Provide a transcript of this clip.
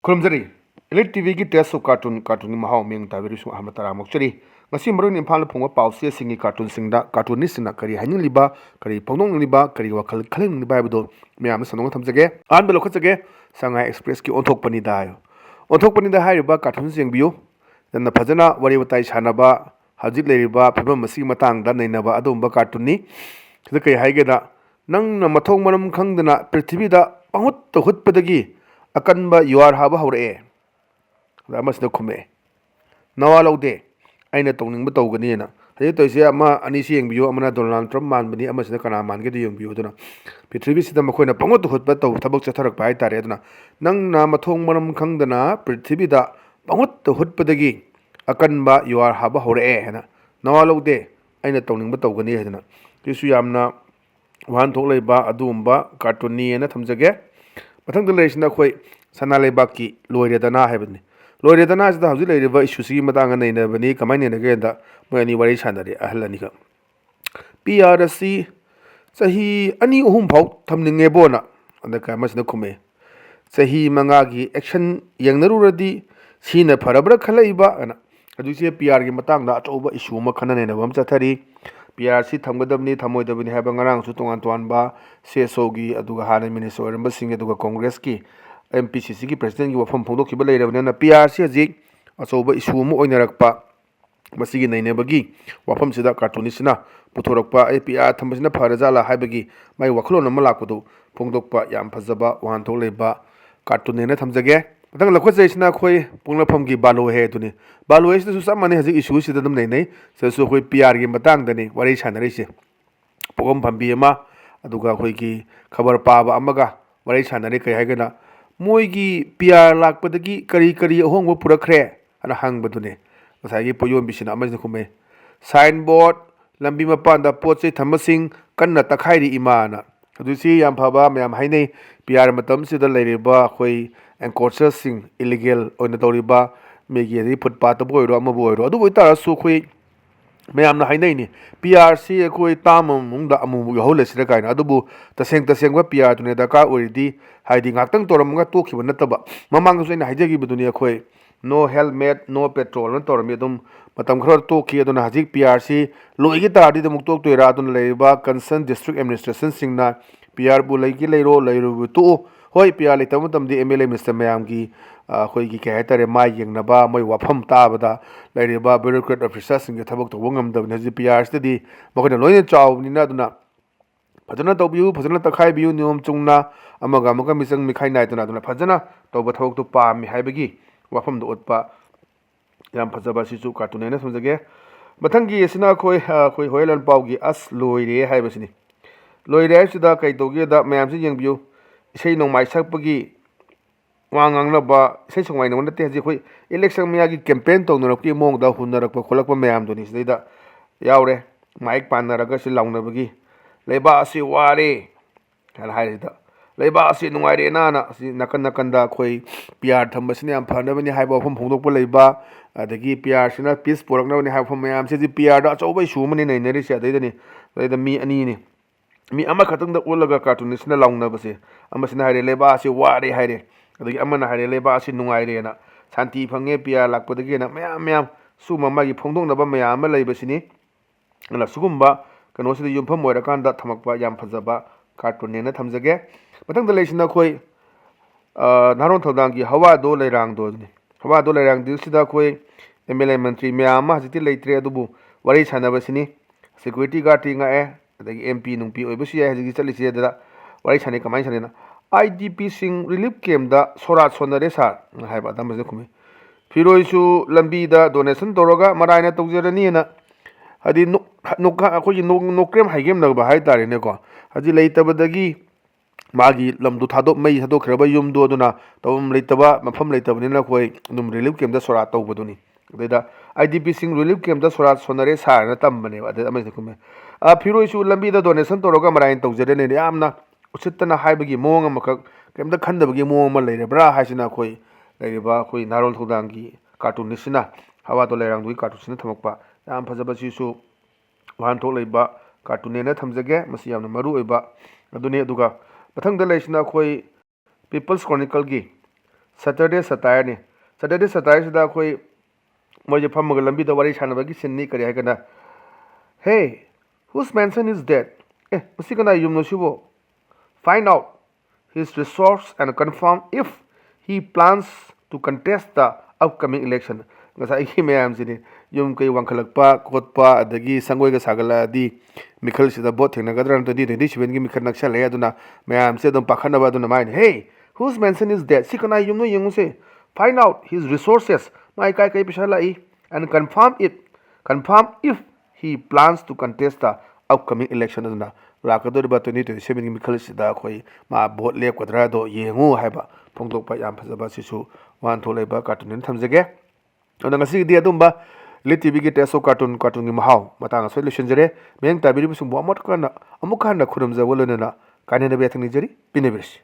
Kurumjari, ELITETV ki test cartoon ni mahau ming tabiru su ahmad tara mokchari. Ngasi maron imphal phungwa pause singi cartoon singda cartoonist na kari hanin liba kari pongdong liba kari wakal khalin liba bdo meyam sanong thamjage an belo khachage Shanghai Express ki onthok pani da hai riba cartoon sing biu dan phajana wari watai chanaba hajik leriba phibam masi matang da nainaba adumba cartoon ni sida kai haige da nang na mathong manam khangdana prithvi da pangut to hutpadagi akanba yuar haba hawre da masna khume nawa laude aina tongning ba tawgani na haye toise ama ani si yengbiyo amana Donald Trump manbani ama sida kana mangge de yengbiyo duna prithvi sida makoina pangot hutba taw thabak chatharak bai tare duna nang na mathong manam khangdana prithvi da pangot hutpadagi akanba yuar haba hawre hena nawa laude aina tongning ba tawgani hedana tisu yamna wan thok leiba adumba cartoon ni na thamjage mathang da leisna khoi sana leibaki loiredana haibni loiredana sida hauji leiriba issue si matanga neina bani kamaine na genda moani wari chanare ahlani ka PRC sahi ani uhum phau thamninge bona andaka masna khume sahi mangagi action yengnaru radi sina farabra khalaiba ana aduse PR gi matangda atoba issue ma khanane na bam chathari PRC thamgadabni thamoidabni haba ngarang su tongan tonba sesogi aduga hana minister ramba singe aduga congress ki MPCC ki president ki wafam phongdok ki balai rabna na PRC ji asoba issue mu oinarakpa masigi nainebagi wafam sida cartoonist na puthorakpa APR thambasina pharajala haibagi mai wakhlon ma lakpudu phongdokpa yam phajaba wan thok leiba cartoon ne na thamjage tang lakhwajai sina khoi punglafam gi balo he tuni balo he su samane haji issue sida dum nei nei sesu khoi PR gi matang dani wari chanare se pogom phambi ama aduga khoi gi khabar paba amaga wari chanare kai haigana moi gi PR lakpadagi kari kari ahongba purakre ana hangbadune masagi poyom bisina amajna khume signboard lambi mapanda potse thamasing kanna takhairi imana adusi yam phaba mayam hainei PR matam sida leiriba khoi encouragers sing illegal oina toriba megi ri footpath boiro ama boiro adu boitara su khoi mayam na hainei ni PRC khoi tamam mungda amu yahole sira kaina adubu taseng ba PR tune daka oridi haidi ngaktang toramga tokhiba nataba mamang su ina haijegi buduni khoi no helmet no petrol na tormi dum matam khar tokhi aduna hajik PRC loigi tardi de muktok toira adun leiba concern district administration singna PR bu leigi leiro tu hoi PR le tamutam di MLA Mr Mayam gi khoi gi kai tare mai yengnaba moi wafam tabada leiriba bureaucrat officers sing thabak to wongam da na PR study bakona loine chaw ni na duna phajana tawbiu phajana takhai biu niom chungna amaga amaga misang mikhai nai tuna duna phajana tawba thawak to pa mi haibagi wafam do utpa yam phajaba sisu cartoon na samjage mathangi asina khoi hoilan pawgi as loire haibasini loire sida kai toge da mayam si yengbiu sei nong mai sakpagi wangang na ba sei songmai nong nate haji khoi election miyagi campaign tong no ki mong da hunarak pa kholakpa mayam do ni sida yaure mic panaraga si laungnabagi leiba asi ware hal haida leiba asi nungaire na si nakan da khoi PR thambasini am phanabani haiba phom phongdokpa leiba adagi PR sina peace poraknabani haifom mayam si PR da chaubai sumani nei neri si adaidani daida mi ani ni mi ama khatang da ulaga cartoonist na laungna base ama sina haire leba asi ware haire adagi ama na haire leba asi nungaire na santi phange PR lakpadagi na mayam su mama gi phongdong na ba mayam ma leibasini na sugumba kano sida yumpham moira kanda thamakpa yam phajaba cartoon ne na thamjage mathang da leisina khoi naron thodang gi hawa do leirang di sida khoi MLA mantri mayam ma hajiti leitre adubu wari chanabasini security guard nga adagi MP nungpi oibusi ya hajigi chalisi da wari chane kamai chane na IDP sing relief camp da sorat sonare sar haiba damase khumi firoisu lambi da donation toroga maraina tawjerani na hadi nokka akhoi nokrem haigem nagba hai tare ne ko haji leitabadagi magi lamdu thadop mai thadok khraba yumdo aduna tawum leitaba mafam leitabani na khoi dum relief camp da sorat tawbaduni da IDP sing relief camp da sorat sonare sar na tambane adai amase khumi firoisu lambi da donation toroga marain tawjerani ne amna usittana haibagi mong amakak kemda khandabagi mong ma leirebra haisina khoi leiriba khoi narol thodangi cartoonist na hawa to leirang dui cartoonist na thamakpa yam phajaba sisu wan thok leiba cartoon ne na thamjage masi yamna maru oiba aduni aduga mathang da leisina khoi people's chronicle gi Saturday satire ni Saturday satire sida khoi moi je phamaga lambi da wari chana bagi sinni kari hai kana hey whose mansion is that usi kana yum no shibo find out his resource and confirm if he plans to contest the upcoming election ngasa hi mayam sini yum kai wangkhalakpa khotpa adagi sangoi ga sagala di mikhal sida bot thengna gadran 2027 gi mikhal naksha le aduna mayam se dum pakhana ba aduna main hey whose mansion is that sikana yum no yengu se find out his resources mai kai kai pisa lai and confirm if he plans to contest the upcoming election aduna lakador ba 2027 gi mikhal sida khoi ma bot le kwadra do yengu haiba phongdok pa yam phajaba sisu wan tholai ba cartoon thamjage ona ngasi di adumba ELITETV gi teso cartoon gi mahau matanga solution jere meng tabiri busung bo amot kana amukha na khurum ja wolona na kanena be thangni jeri pinebirsi